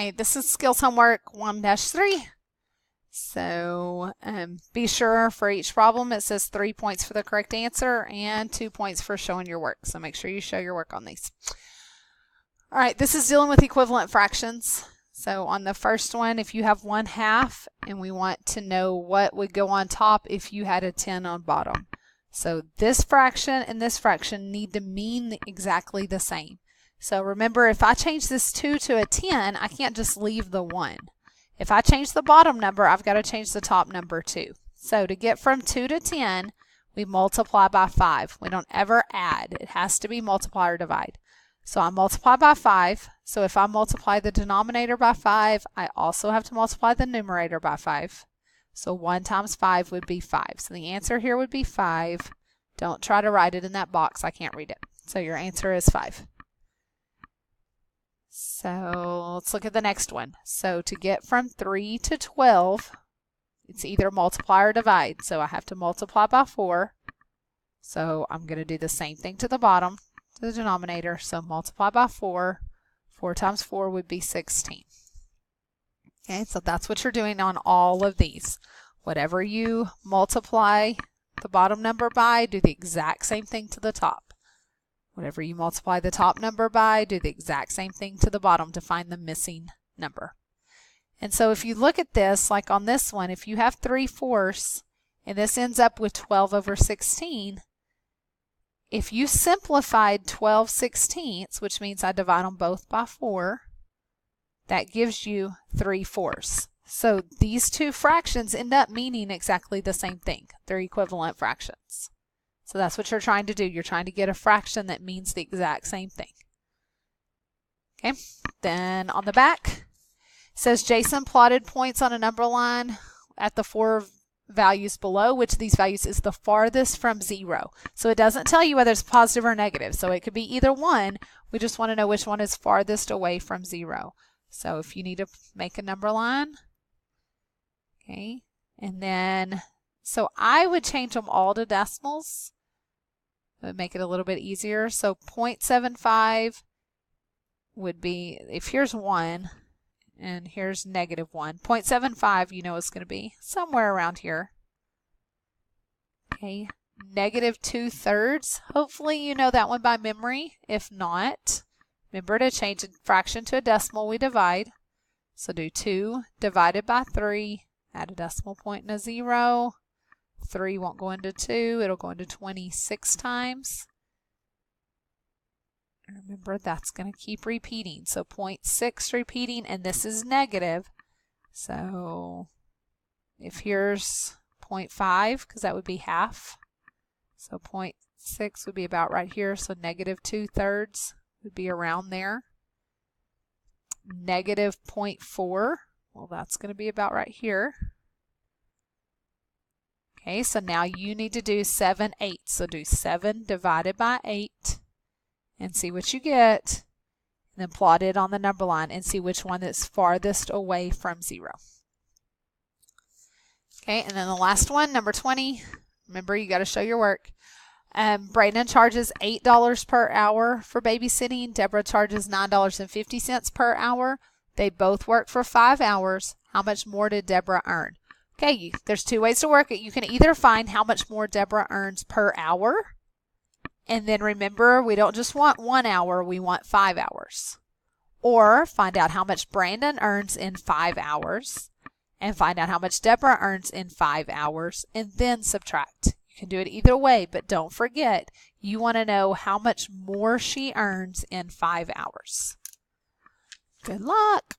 right, this is skills homework 1-3. So be sure for each problem it says 3 points for the correct answer and 2 points for showing your work. So make sure you show your work on these. All right, this is dealing with equivalent fractions. So on the first one, if you have 1/2 and we want to know what would go on top if you had a 10 on bottom. So this fraction and this fraction need to mean exactly the same. So remember, if I change this 2 to a 10, I can't just leave the 1. If I change the bottom number, I've got to change the top number too. So to get from 2 to 10, we multiply by 5. We don't ever add. It has to be multiply or divide. So I multiply by 5. So if I multiply the denominator by 5, I also have to multiply the numerator by 5. So 1 times 5 would be 5. So the answer here would be 5. Don't try to write it in that box. I can't read it. So your answer is 5. So let's look at the next one. So to get from 3 to 12, it's either multiply or divide. So I have to multiply by 4. So I'm going to do the same thing to the bottom, to the denominator. So multiply by 4. 4 times 4 would be 16. Okay, so that's what you're doing on all of these. Whatever you multiply the bottom number by, do the exact same thing to the top. Whatever you multiply the top number by, do the exact same thing to the bottom to find the missing number. And so if you look at this, like on this one, if you have 3/4 and this ends up with 12/16, if you simplified 12/16, which means I divide them both by 4, that gives you 3/4. So these two fractions end up meaning exactly the same thing. They're equivalent fractions. So that's what you're trying to do. You're trying to get a fraction that means the exact same thing. Okay, then on the back, it says Jason plotted points on a number line at the 4 values below, which of these values is the farthest from 0. So it doesn't tell you whether it's positive or negative. So it could be either one. We just want to know which one is farthest away from 0. So if you need to make a number line, okay, and then, so I would change them all to decimals. It would make it a little bit easier. So 0.75 would be, if here's 1 and here's -1, 0.75 you know is going to be somewhere around here. Okay, -2/3. Hopefully you know that one by memory. If not, remember to change a fraction to a decimal, we divide. So do 2 divided by 3, add a decimal point and a 0. 3 won't go into 2, it'll go into 26 times. Remember, that's going to keep repeating. So 0.6 repeating, and this is negative. So if here's 0.5, because that would be half. So 0.6 would be about right here. So -2/3 would be around there. -0.4, well, that's going to be about right here. Okay, so now you need to do 7/8. So do 7 divided by 8 and see what you get. And then plot it on the number line and see which one is farthest away from 0. Okay, and then the last one, number 20. Remember, you got to show your work. Brayden charges $8 per hour for babysitting. Deborah charges $9.50 per hour. They both work for 5 hours. How much more did Deborah earn? Okay, there's 2 ways to work it. You can either find how much more Deborah earns per hour, and then remember, we don't just want 1 hour, we want 5 hours. Or find out how much Brandon earns in 5 hours, and find out how much Deborah earns in 5 hours, and then subtract. You can do it either way, but don't forget, you want to know how much more she earns in 5 hours. Good luck!